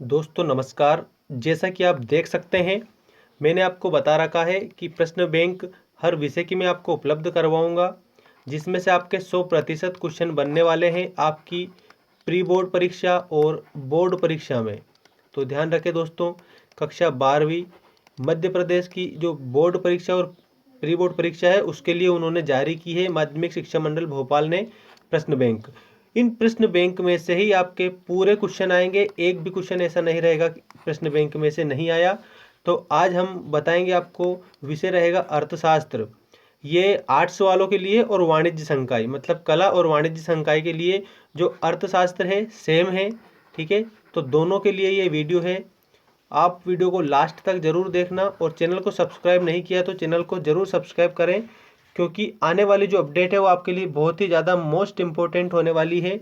दोस्तों नमस्कार। जैसा कि आप देख सकते हैं, मैंने आपको बता रखा है कि प्रश्न बैंक हर विषय की मैं आपको उपलब्ध करवाऊंगा, जिसमें से आपके 100% क्वेश्चन बनने वाले हैं आपकी प्री बोर्ड परीक्षा और बोर्ड परीक्षा में। तो ध्यान रखें दोस्तों, कक्षा 12वीं मध्य प्रदेश की जो बोर्ड परीक्षा और प्री बोर्ड परीक्षा है उसके लिए उन्होंने जारी की है माध्यमिक शिक्षा मंडल भोपाल ने प्रश्न बैंक। इन प्रश्न बैंक में से ही आपके पूरे क्वेश्चन आएंगे, एक भी क्वेश्चन ऐसा नहीं रहेगा कि प्रश्न बैंक में से नहीं आया। तो आज हम बताएंगे आपको, विषय रहेगा अर्थशास्त्र। ये आर्ट्स वालों के लिए और वाणिज्य संकाय मतलब कला और वाणिज्य संकाय के लिए जो अर्थशास्त्र है सेम है। ठीक है, तो दोनों के लिए ये वीडियो है। आप वीडियो को लास्ट तक ज़रूर देखना और चैनल को सब्सक्राइब नहीं किया तो चैनल को ज़रूर सब्सक्राइब करें, क्योंकि आने वाली जो अपडेट है वो आपके लिए बहुत ही ज़्यादा मोस्ट इम्पोर्टेंट होने वाली है।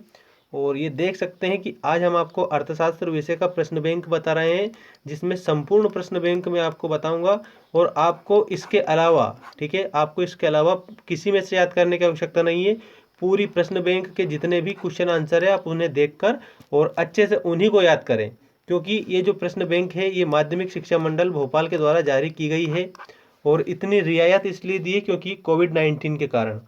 और ये देख सकते हैं कि आज हम आपको अर्थशास्त्र विषय का प्रश्न बैंक बता रहे हैं, जिसमें संपूर्ण प्रश्न बैंक मैं आपको बताऊंगा। और आपको इसके अलावा, ठीक है, आपको इसके अलावा किसी में से याद करने की आवश्यकता नहीं है। पूरी प्रश्न बैंक के जितने भी क्वेश्चन आंसर है आप उन्हें देखकर और अच्छे से उन्हीं को याद करें, क्योंकि ये जो प्रश्न बैंक है ये माध्यमिक शिक्षा मंडल भोपाल के द्वारा जारी की गई है। और इतनी रियायत इसलिए दी है क्योंकि कोविड-19 के कारण।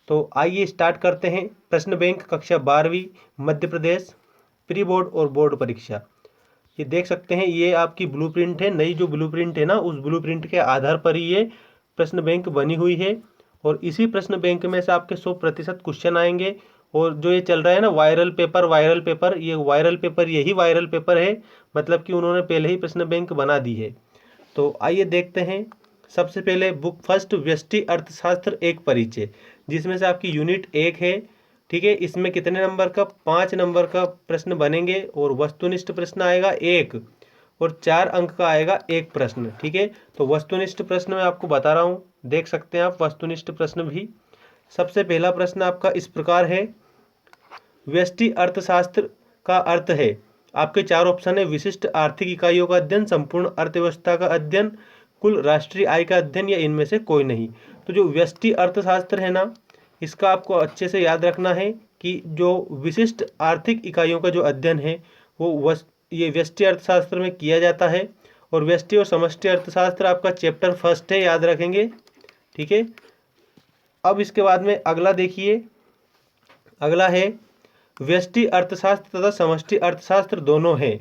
तो आइए स्टार्ट करते हैं। प्रश्न बैंक कक्षा 12वीं मध्य प्रदेश प्री बोर्ड और बोर्ड परीक्षा। ये देख सकते हैं, ये आपकी ब्लूप्रिंट है। नई जो ब्लूप्रिंट है ना, उस ब्लूप्रिंट के आधार पर ही ये प्रश्न बैंक बनी हुई है। और इसी प्रश्न बैंक में से आपके 100% क्वेश्चन आएंगे। और जो ये चल रहा है ना वायरल पेपर, ये वायरल पेपर यही वायरल पेपर है, मतलब कि उन्होंने पहले ही प्रश्न बैंक बना दी है। तो आइए देखते हैं। सबसे पहले बुक फर्स्ट व्यष्टि अर्थशास्त्र एक परिचय, जिसमें से आपकी यूनिट 1 है। ठीक है, इसमें कितने नंबर का? 5 नंबर का प्रश्न बनेंगे और वस्तुनिष्ठ प्रश्न आएगा 1 और 4 अंक का आएगा एक प्रश्न। ठीक है, तो वस्तुनिष्ठ प्रश्न मैं आपको बता रहा हूँ, देख सकते हैं आप वस्तुनिष्ठ प्रश्न भी। सबसे पहला प्रश्न आपका इस प्रकार है, व्यष्टि अर्थशास्त्र का अर्थ है। आपके 4 ऑप्शन है, विशिष्ट आर्थिक इकाइयों का अध्ययन, संपूर्ण अर्थव्यवस्था का अध्ययन, कुल राष्ट्रीय आय का अध्ययन या इनमें से कोई नहीं। तो जो व्यष्टि अर्थशास्त्र है ना, इसका आपको अच्छे से याद रखना है कि जो विशिष्ट आर्थिक इकाइयों का जो अध्ययन है वो ये व्यष्टि अर्थशास्त्र में किया जाता है। और व्यष्टि और समष्टि अर्थशास्त्र आपका चैप्टर फर्स्ट है, याद रखेंगे। ठीक है, अब इसके बाद में अगला देखिए, अगला है व्यष्टि अर्थशास्त्र तथा समष्टि अर्थशास्त्र दोनों हैं।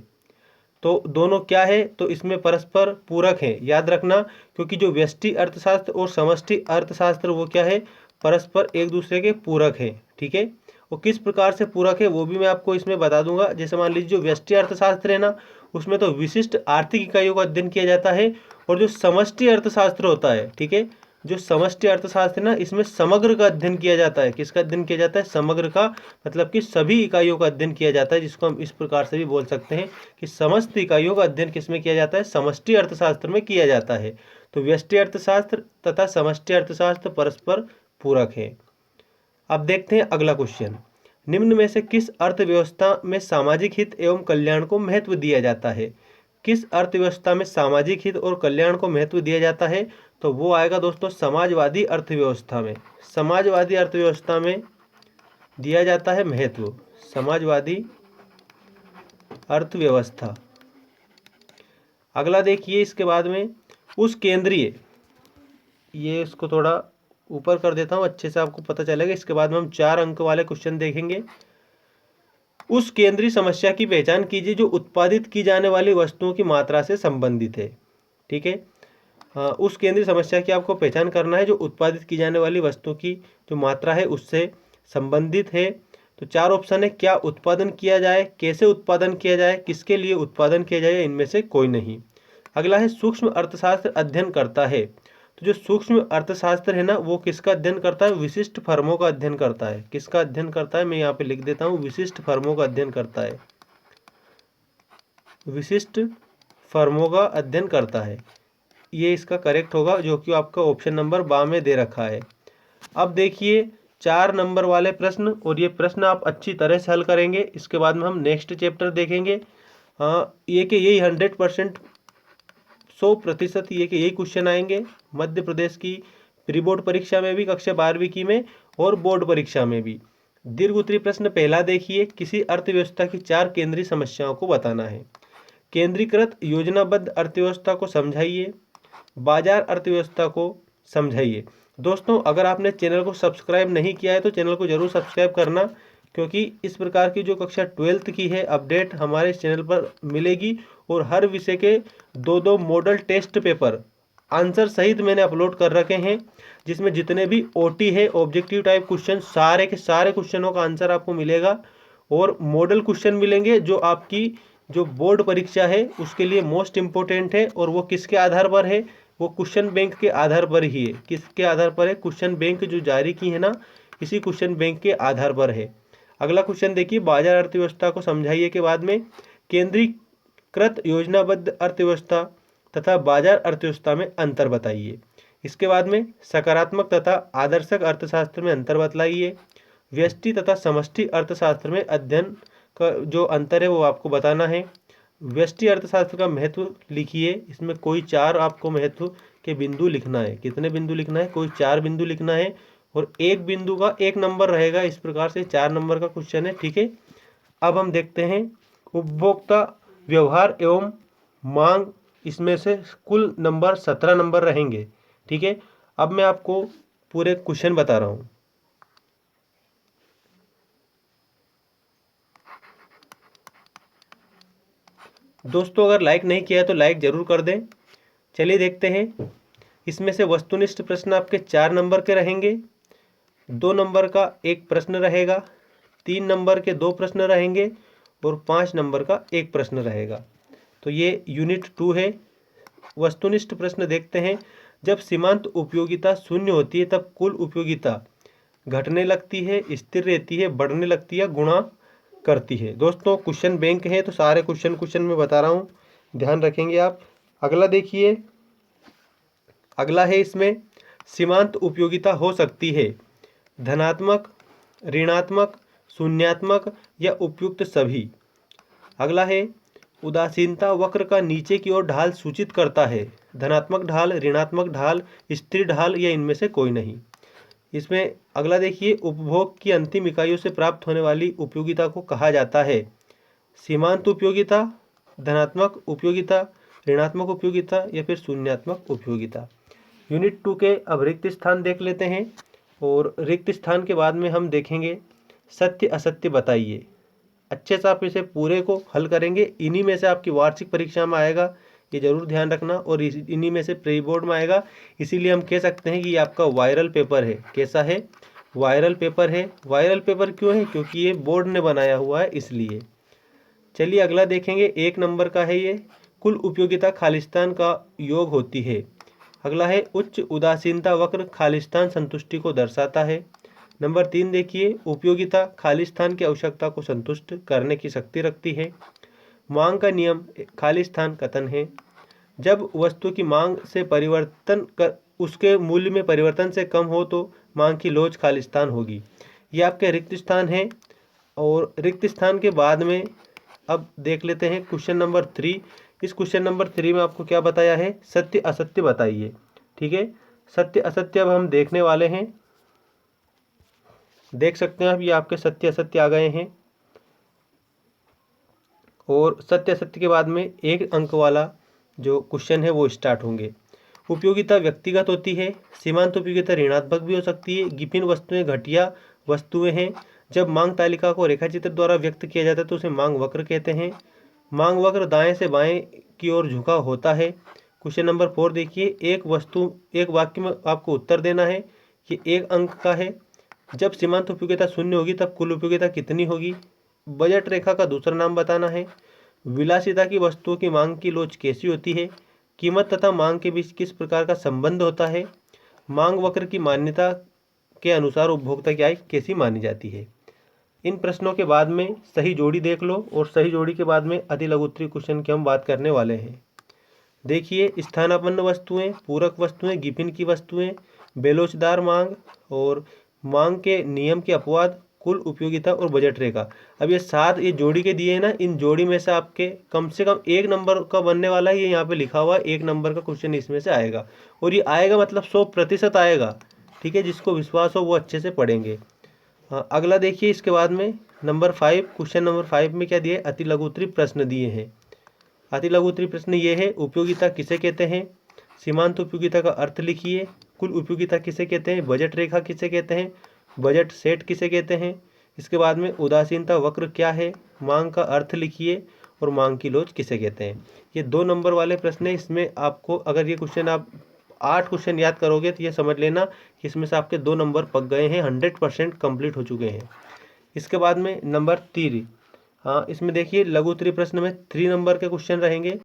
तो दोनों क्या है? तो इसमें परस्पर पूरक है, याद रखना, क्योंकि जो व्यष्टि अर्थशास्त्र और समष्टि अर्थशास्त्र वो क्या है? परस्पर एक दूसरे के पूरक है। ठीक है, वो किस प्रकार से पूरक है वो भी मैं आपको इसमें बता दूंगा। जैसे मान लीजिए जो व्यष्टि अर्थशास्त्र है ना, उसमें तो विशिष्ट आर्थिक इकाइयों का अध्ययन किया जाता है। और जो समष्टि अर्थशास्त्र होता है, ठीक है, जो समष्टि अर्थशास्त्र है ना, इसमें समग्र का अध्ययन किया जाता है। किसका अध्ययन किया जाता है? समग्र का, मतलब कि सभी इकाइयों का अध्ययन किया जाता है, जिसको हम इस प्रकार से भी बोल सकते हैं कि समस्त इकाइयों का अध्ययन किसमें किया जाता है? समष्टि अर्थशास्त्र में किया जाता है। तो व्यष्टि अर्थशास्त्र तथा समष्टि अर्थशास्त्र परस्पर पूरक है। अब देखते हैं अगला क्वेश्चन, निम्न में से किस अर्थव्यवस्था में सामाजिक हित एवं कल्याण को महत्व दिया जाता है? किस अर्थव्यवस्था में सामाजिक हित और कल्याण को महत्व दिया जाता है? तो वो आएगा दोस्तों समाजवादी अर्थव्यवस्था में। समाजवादी अर्थव्यवस्था में दिया जाता है महत्व, समाजवादी अर्थव्यवस्था। अगला देखिए, इसके बाद में उस केंद्रीय, ये इसको थोड़ा ऊपर कर देता हूँ, अच्छे से आपको पता चलेगा। इसके बाद में हम 4 अंक वाले क्वेश्चन देखेंगे। उस केंद्रीय समस्या की पहचान कीजिए जो उत्पादित की जाने वाली वस्तुओं की मात्रा से संबंधित है। ठीक है, उस केंद्रीय समस्या की आपको पहचान करना है जो उत्पादित की जाने वाली वस्तुओं की जो मात्रा है उससे संबंधित है। तो 4 ऑप्शन है, क्या उत्पादन किया जाए, कैसे उत्पादन किया जाए, किसके लिए उत्पादन किया जाए, इनमें से कोई नहीं। अगला है सूक्ष्म अर्थशास्त्र अध्ययन करता है। तो जो सूक्ष्म अर्थशास्त्र है ना, वो किसका अध्ययन करता है? विशिष्ट फर्मों का अध्ययन करता है। किसका अध्ययन करता है? मैं यहाँ पे लिख देता हूँ, विशिष्ट फर्मों का अध्ययन करता है। विशिष्ट फर्मों का अध्ययन करता है, ये इसका करेक्ट होगा, जो कि आपका ऑप्शन नंबर बा में दे रखा है। अब देखिए 4 नंबर वाले प्रश्न, और ये प्रश्न आप अच्छी तरह से हल करेंगे। इसके बाद में हम नेक्स्ट चैप्टर देखेंगे। ये कि यही 100% 100% ये कि यही क्वेश्चन आएंगे मध्य प्रदेश की प्री बोर्ड परीक्षा में भी, कक्षा 12वीं की में, और बोर्ड परीक्षा में भी। दीर्घ उत्तरीय प्रश्न पहला देखिए, किसी अर्थव्यवस्था की 4 केंद्रीय समस्याओं को बताना है। केंद्रीकृत योजनाबद्ध अर्थव्यवस्था को समझाइए, बाजार अर्थव्यवस्था को समझाइए। दोस्तों, अगर आपने चैनल को सब्सक्राइब नहीं किया है तो चैनल को जरूर सब्सक्राइब करना, क्योंकि इस प्रकार की जो कक्षा 12th की है अपडेट हमारे चैनल पर मिलेगी। और हर विषय के 2-2 मॉडल टेस्ट पेपर आंसर सहित मैंने अपलोड कर रखे हैं, जिसमें जितने भी ओटी है, ऑब्जेक्टिव टाइप क्वेश्चन, सारे के सारे क्वेश्चनों का आंसर आपको मिलेगा। और मॉडल क्वेश्चन मिलेंगे जो आपकी जो बोर्ड परीक्षा है उसके लिए मोस्ट इम्पोर्टेंट है। और वो किसके आधार पर है? वो क्वेश्चन बैंक के आधार पर ही है। किसके आधार पर है? क्वेश्चन बैंक जो जारी की है ना, इसी क्वेश्चन बैंक के आधार पर है। अगला क्वेश्चन देखिए, बाजार अर्थव्यवस्था को समझाइए के बाद में केंद्रीकृत योजनाबद्ध अर्थव्यवस्था तथा बाजार अर्थव्यवस्था में अंतर बताइए। इसके बाद में सकारात्मक तथा आदर्शक अर्थशास्त्र में अंतर बतलाइए। व्यष्टि तथा समष्टि अर्थशास्त्र में अध्ययन का जो अंतर है वो आपको बताना है। व्यष्टि अर्थशास्त्र का महत्व लिखिए। इसमें कोई 4 आपको महत्व के बिंदु लिखना है। कितने बिंदु लिखना है? कोई 4 बिंदु लिखना है। और एक बिंदु का 1 नंबर रहेगा। इस प्रकार से 4 नंबर का क्वेश्चन है। ठीक है, अब हम देखते हैं उपभोक्ता व्यवहार एवं मांग। इसमें से कुल नंबर 17 नंबर रहेंगे। ठीक है, अब मैं आपको पूरे क्वेश्चन बता रहा हूँ। दोस्तों, अगर लाइक नहीं किया है तो लाइक जरूर कर दें। चलिए देखते हैं। इसमें से वस्तुनिष्ठ प्रश्न आपके 4 नंबर के रहेंगे, 2 नंबर का 1 प्रश्न रहेगा, 3 नंबर के 2 प्रश्न रहेंगे और 5 नंबर का 1 प्रश्न रहेगा। तो ये यूनिट 2 है। वस्तुनिष्ठ प्रश्न देखते हैं। जब सीमांत उपयोगिता शून्य होती है तब कुल उपयोगिता घटने लगती है, स्थिर रहती है, बढ़ने लगती है, गुणा करती है। दोस्तों, क्वेश्चन बैंक है तो सारे क्वेश्चन में बता रहा हूँ, ध्यान रखेंगे आप। अगला देखिए, अगला है इसमें सीमांत उपयोगिता हो सकती है धनात्मक, ऋणात्मक, शून्यात्मक या उपयुक्त सभी। अगला है उदासीनता वक्र का नीचे की ओर ढाल सूचित करता है धनात्मक ढाल, ऋणात्मक ढाल, स्थिर ढाल या इनमें से कोई नहीं। इसमें अगला देखिए, उपभोग की अंतिम इकाइयों से प्राप्त होने वाली उपयोगिता को कहा जाता है सीमांत उपयोगिता, धनात्मक उपयोगिता, ऋणात्मक उपयोगिता या फिर शून्यात्मक उपयोगिता। यूनिट 2 के अब रिक्त स्थान देख लेते हैं। और रिक्त स्थान के बाद में हम देखेंगे सत्य असत्य बताइए। अच्छे से आप इसे पूरे को हल करेंगे। इन्हीं में से आपकी वार्षिक परीक्षा में आएगा, ये जरूर ध्यान रखना। और इन्हीं में से प्री बोर्ड में आएगा। इसीलिए हम कह सकते हैं कि ये आपका वायरल पेपर है। कैसा है? वायरल पेपर है। वायरल पेपर क्यों है? क्योंकि ये बोर्ड ने बनाया हुआ है, इसलिए। चलिए अगला देखेंगे, 1 नंबर का है ये। कुल उपयोगिता खालिस्तान का योग होती है। अगला है उच्च उदासीनता वक्र खालिस्तान संतुष्टि को दर्शाता है। नंबर 3 देखिए, उपयोगिता खालिस्तान की आवश्यकता को संतुष्ट करने की शक्ति रखती है। मांग का नियम खालिस्तान कथन है। जब वस्तु की मांग से परिवर्तन कर उसके मूल्य में परिवर्तन से कम हो तो मांग की लोच खालिस्तान होगी। ये आपके रिक्त स्थान है। और रिक्त स्थान के बाद में अब देख लेते हैं क्वेश्चन नंबर 3। इस क्वेश्चन नंबर 3 में आपको क्या बताया है? सत्य असत्य बताइए। ठीक है, सत्य असत्य अब हम देखने वाले हैं। देख सकते हैं आप, ये आपके सत्य असत्य आ गए हैं। और सत्य असत्य के बाद में 1 अंक वाला जो क्वेश्चन है वो स्टार्ट होंगे। उपयोगिता व्यक्तिगत होती है। सीमांत उपयोगिता ऋणात्मक भी हो सकती है। गिफिन वस्तुएं घटिया वस्तुएं हैं। जब मांग तालिका को रेखाचित्र द्वारा व्यक्त किया जाता है तो उसे मांग वक्र कहते हैं। मांग वक्र दाएं से बाएं की ओर झुका होता है। क्वेश्चन नंबर 4 देखिए, एक वाक्य में आपको उत्तर देना है। ये 1 अंक का है। जब सीमांत उपयोगिता शून्य होगी तब कुल उपयोगिता कितनी होगी? बजट रेखा का दूसरा नाम बताना है। विलासिता की वस्तुओं की मांग की लोच कैसी होती है? कीमत तथा मांग के बीच किस प्रकार का संबंध होता है? मांग वक्र की मान्यता के अनुसार उपभोक्ता की आय कैसी मानी जाती है? इन प्रश्नों के बाद में सही जोड़ी देख लो। और सही जोड़ी के बाद में अति लघु उत्तरीय क्वेश्चन की हम बात करने वाले हैं। देखिए, स्थानापन्न वस्तुएं, पूरक वस्तुएं, गिफिन की वस्तुएं, बेलोचदार मांग और मांग के नियम के अपवाद, कुल उपयोगिता और बजट रेखा। अब ये 7 ये जोड़ी के दिए हैं ना, इन जोड़ी में से आपके कम से कम 1 नंबर का बनने वाला है। ये यहाँ पे लिखा हुआ है 1 नंबर का क्वेश्चन इसमें से आएगा। और ये आएगा मतलब 100% आएगा। ठीक है, जिसको विश्वास हो वो अच्छे से पढ़ेंगे। हाँ, अगला देखिए, इसके बाद में नंबर 5, क्वेश्चन नंबर 5 में क्या दिए? अति लघु उत्तरीय प्रश्न दिए हैं। अति लघु उत्तरीय प्रश्न ये है, उपयोगिता किसे कहते हैं, सीमांत उपयोगिता का अर्थ लिखिए, कुल उपयोगिता किसे कहते हैं, बजट रेखा किसे कहते हैं, बजट सेट किसे कहते हैं। इसके बाद में उदासीनता वक्र क्या है, मांग का अर्थ लिखिए और मांग की लोच किसे कहते हैं। ये 2 नंबर वाले प्रश्न है। इसमें आपको अगर ये क्वेश्चन आप 8 क्वेश्चन याद करोगे तो ये समझ लेना कि इसमें से आपके 2 नंबर पक गए हैं, 100% कंप्लीट हो चुके हैं। इसके बाद में नंबर 3, हाँ इसमें देखिए लघु उत्तरीय प्रश्न में 3 नंबर के क्वेश्चन रहेंगे।